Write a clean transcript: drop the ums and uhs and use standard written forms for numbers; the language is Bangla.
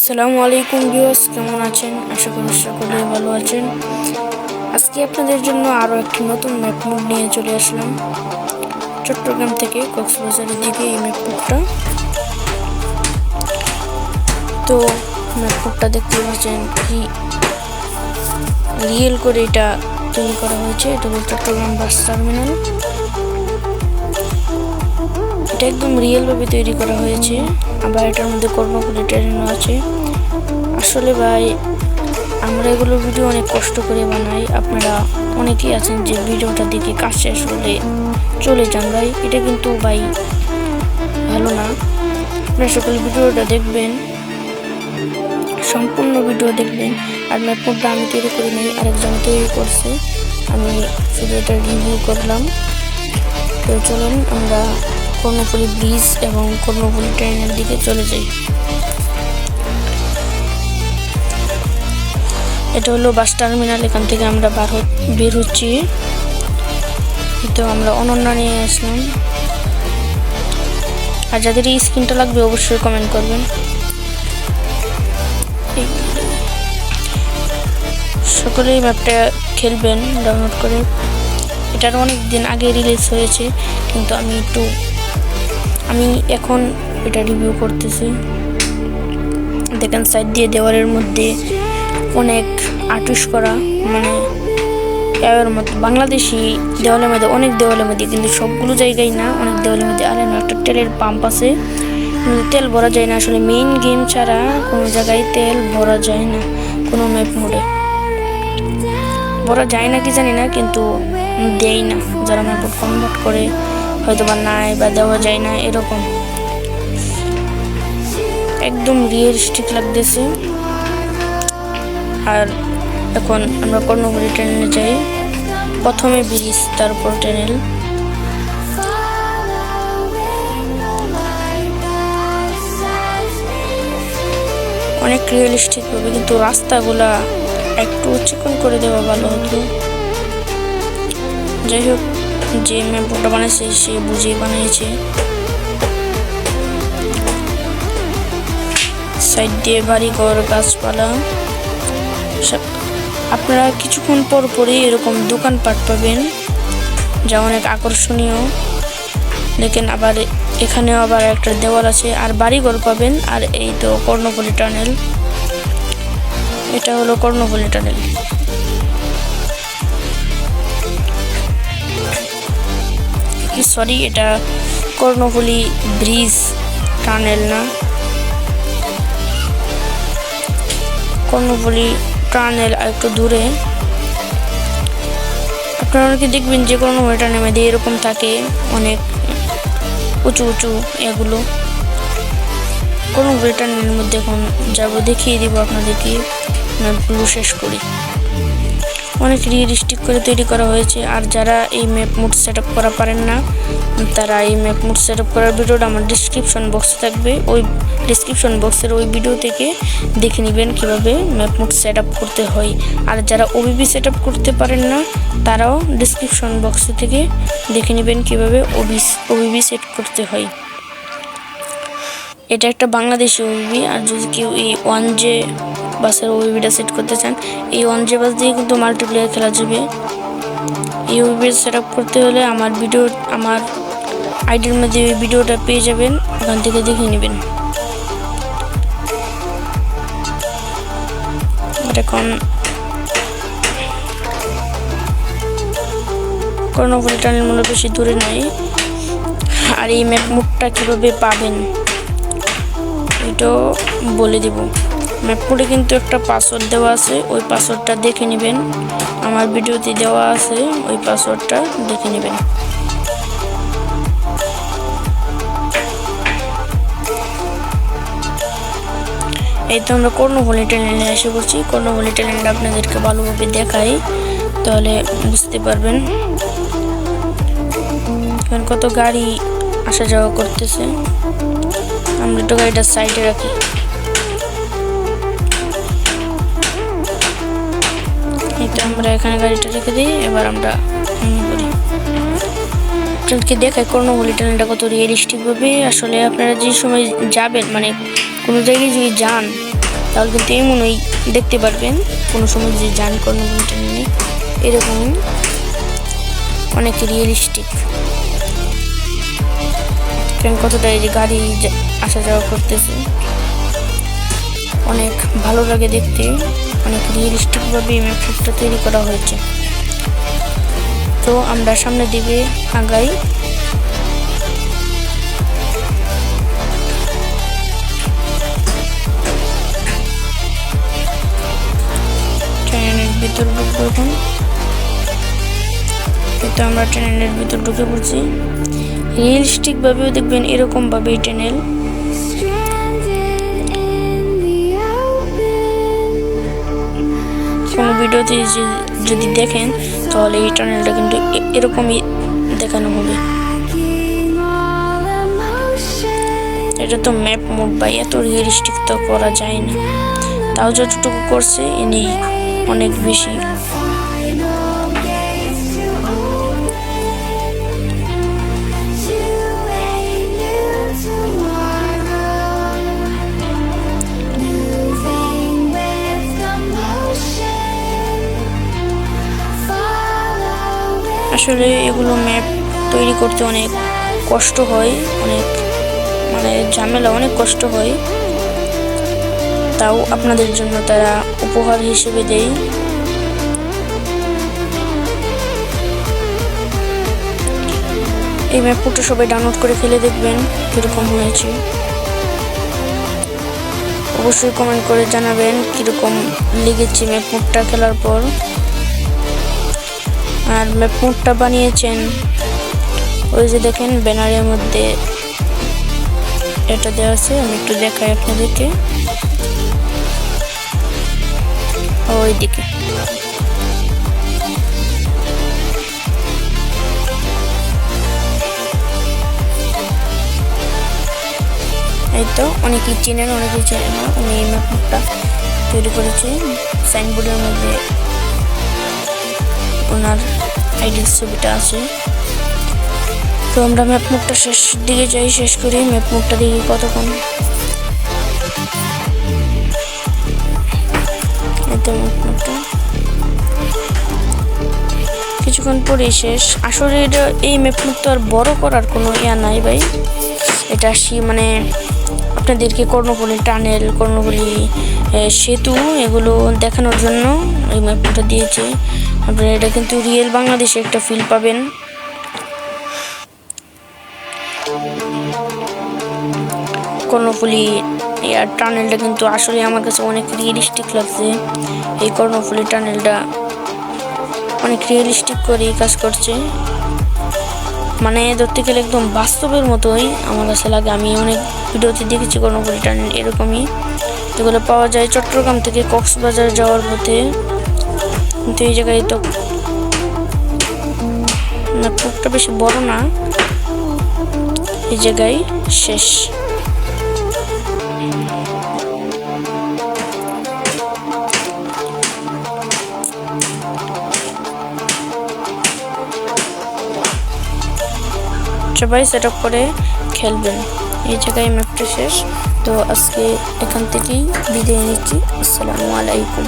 আসসালামু আলাইকুম ভিউয়ার্স, কেমন আছেন? আশা করি সকলে ভালো আছেন। আজকে আপনাদের জন্য আরও একটি নতুন ম্যাপ মুড নিয়ে চলে আসলাম চট্টগ্রাম থেকে কক্সবাজারের দিকে। এই ম্যাপ মুডটা তো ম্যাপ মুডটা দেখতে পাচ্ছেন কি রিয়েল করে এটা তৈরি করা হয়েছে। এটা হলো চট্টগ্রাম বাস টার্মিনাল। এটা একদম রিয়েলভাবে তৈরি করা হয়েছে। আবার এটার মধ্যে কর্ণফুলী ট্রেনও আছে। আসলে ভাই, আমরা এগুলো ভিডিও অনেক কষ্ট করে বানাই। আপনারা অনেকেই আছেন যে ভিডিওটা দেখে কাজ শেষ হলে চলে যান। ভাই, এটা কিন্তু ভাই ভালো না। আপনারা সকলে ভিডিওটা দেখবেন, সম্পূর্ণ ভিডিও দেখবেন। আর ম্যাপটা আমি তৈরি করি নাই, আরেকজন তৈরি করছে, আমি শুধু এটা রিভিউ করলাম। তো চলুন আমরা কর্ণফুলী ব্রিজ এবং কর্ণফুলী ট্রেনের দিকে চলে যাই। এটা হলো বাস টার্মিনাল। এখান থেকে আমরা বের হচ্ছি। তো আমরা অনন্যা নিয়ে আসলাম। আর যাদের এই স্ক্রিনটা লাগবে অবশ্যই কমেন্ট করবেন। সকলেই ম্যাপটা খেলবেন ডাউনলোড করে। এটার অনেক দিন আগে রিলিজ হয়েছে, কিন্তু আমি এখন এটা রিভিউ করতেছি। দেখেন সাইড দিয়ে দেওয়ালের মধ্যে অনেক আর্টিস্ট করা, মানে এর মতো বাংলাদেশি দেওয়ালের মধ্যে, অনেক দেওয়ালের মধ্যে, কিন্তু সবগুলো জায়গায় না, অনেক দেওয়ালের মধ্যে। আর একটা তেলের পাম্প আছে, তেল ভরা যায় না। আসলে মেইন গেম ছাড়া কোনো জায়গায় তেল ভরা যায় না, কোনো ম্যাপ মোডে ভরা যায় না কি জানি না, কিন্তু দেয় না। যারা ম্যাপ মোড কনভার্ট করে হয়তো বা নাই বা দেওয়া যায় না, এরকম একদম রিয়েলিস্টিক লাগতেছে। আর এখন আমরা কর্ণফুলী ট্রেনে যাই। প্রথমে ব্রিজ, তারপর ট্রেনেল। অনেক রিয়েলিস্টিক ভাবে, কিন্তু রাস্তাগুলা একটু চিকন করে দেওয়া ভালো হতো। যাই হোক, যে ম্যাপটা বানিয়েছে সে বুঝিয়ে বানিয়েছে। সাইড দিয়ে বাড়িঘর, গাছপালা। আপনারা কিছুক্ষণ পর পরই এরকম দোকানপাট পাবেন, যা অনেক আকর্ষণীয়। দেখেন, আবার এখানেও আবার একটা দেওয়াল আছে, আর বাড়িঘর পাবেন। আর এই তো কর্ণফুলী টানেল। এটা হলো কর্ণফুলী টানেল। সরি, এটা কর্ণফুলী ব্রিজ, টানেল না। কর্ণফুলী টানেল আর একটু দূরে। আপনারা অনেকে দেখবেন যে কর্ণফুলী টানেলের মধ্যে এরকম থাকে, অনেক উঁচু উঁচু এগুলো। কর্ণফুলী টানেলের মধ্যে এখন যাবো, দেখিয়ে দিব আপনাদেরকে ম্যাপগুলো শেষ করি। অনেক রিয়েলিস্টিক করে তৈরি করা হয়েছে। আর যারা এই ম্যাপ মোড সেট আপ করা পারেন না, তারা এই ম্যাপ মোড সেট আপ করার ভিডিওটা আমার ডিসক্রিপশন বক্সে থাকবে। ওই ডিসক্রিপশন বক্সের ওই ভিডিও থেকে দেখে নেবেন কীভাবে ম্যাপ মোড সেট আপ করতে হয়। আর যারা ওবিবি সেট আপ করতে পারেন না, তারাও ডিসক্রিপশন বক্স থেকে দেখে নেবেন কীভাবে ওবিবি সেট করতে হয়। এটা একটা বাংলাদেশি ওবিবি। আর যদি কেউ এই 1J বাসের ওবিবিটা সেট করতে চান, এই 1J বাস দিয়ে কিন্তু মাল্টিপ্লেয়ার খেলা যাবে। এই ওবিবি সেট আপ করতে হলে আমার আইডির মধ্যে ওই ভিডিওটা পেয়ে যাবেন, ওখান থেকে দেখে নেবেন। এখন কর্ণফুলী টানেল মূল্য বেশি দূরে নাই। আর এই ম্যাপ মোডটা কীভাবে পাবেন এটাও বলে দেব। ম্যাপ মোডে কিন্তু একটা পাসওয়ার্ড দেওয়া আছে, ওই পাসওয়ার্ডটা দেখে নেবেন। আমার ভিডিওতে দেওয়া আছে, ওই পাসওয়ার্ডটা দেখে নেবেন। এই তো আমরা কর্ণফুলী টানেলে এসে পড়ছি। কর্ণফুলী টানেলটা আপনাদেরকে ভালোভাবে দেখাই, তাহলে বুঝতে পারবেন। এখন কত গাড়ি আসা যাওয়া করতেছে। আমরা একটু গাড়িটা সাইডে রাখি। এই তো আমরা এখানে গাড়িটা রেখে দিই। এবার আমরা করি, আপনাদেরকে দেখাই কর্ণফুলী টানেলটা কত রিয়েলিস্টিক ভাবে। আসলে আপনারা যে সময় যাবেন, মানে কোনো জায়গায় যদি যান, তাহলে কিন্তু এমনই দেখতে পারবেন কোনো সময় যে যান কর্ণফুলী টানেলে এরকম অনেক রিয়েলিস্টিক। কতটা এই যে গাড়ি আসা যাওয়া করতেছে, অনেক ভালো লাগে দেখতে, অনেক রিয়েলিস্টিকভাবে এই ম্যাপটা তৈরি করা হয়েছে। তো আমরা সামনের দিকে আগাই। ট্রেনের ভিতর ঢুকবো এখন। তো আমরা ট্রেনের ভিতর ঢুকে পড়ছি। রিয়েলিস্টিক ভাবেও দেখবেন এরকম ভাবে এই টানেল। কোনো ভিডিওতে যদি দেখেন তাহলে এই টানেলটা কিন্তু এরকমই দেখানো হবে। এটা তো ম্যাপ মোড বা এত রিয়েলিস্টিক তো করা যায় না, তাও যতটুকু করছে ইনি অনেক বেশি। আসলে এগুলো ম্যাপ তৈরি করতে অনেক কষ্ট হয়, অনেক ঝামেলা, অনেক কষ্ট হয়। তাও আপনাদের জন্য তারা উপহার হিসেবে দেয়। এই ম্যাপটা সবাই ডাউনলোড করে খেলে দেখবেন কিরকম হয়েছে। অবশ্যই কমেন্ট করে জানাবেন কিরকম লেগেছে ম্যাপ মোডটা খেলার পর। আর ম্যাপ মোডটা বানিয়েছেন ওই যে দেখেন ব্যানারের মধ্যে এটা দেওয়া আছে, আমি একটু দেখাই আপনাদেরকে। ওইদিকে এই তো অনেকেই চেনেন, অনেকেই চেনেন না। উনি এই ম্যাপ মোডটা তৈরি করেছে। সাইনবোর্ডের মধ্যে ওনার আইডির ছবিটা আছে। তো আমরা ম্যাপ মোডটা শেষ দিকে যাই, শেষ করি ম্যাপ মোডটা দেখি কতক্ষণ। কিছুক্ষণ পরে শেষ। আসলে এটা এই ম্যাপ মোড তো আর বড় করার কোনো ইয়া নাই ভাই, এটা মানে আপনাদেরকে কর্ণফুলী টানেল, কর্ণফুলী সেতু এগুলো দেখানোর জন্য এই ম্যাপটা দিয়েছে। আপনারা এটা কিন্তু রিয়েল বাংলাদেশে একটা ফিল পাবেন। কর্ণফুলী এয়ার টানেলটা কিন্তু আসলে আমার কাছে অনেক রিয়েলিস্টিক লাগছে। এই কর্ণফুলী টানেলটা অনেক রিয়েলিস্টিক করে কাজ করছে, মানে ধরতে গেলে একদম বাস্তবের মতোই আমার কাছে লাগে। আমি অনেক ভিডিওতে দেখেছি কর্ণফুলী টানেল এরকমই, যেগুলো পাওয়া যায় চট্টগ্রাম থেকে কক্সবাজার যাওয়ার পথে। কিন্তু এই জায়গায় তো খুবটা বেশি বড় না, এই জায়গায় শেষ। সবাই সেট আপ করে খেলবেন। এই জায়গায় ম্যাপটা শেষ। তো আজকে এখান থেকেই বিদায় নিচ্ছি। আসসালামু আলাইকুম।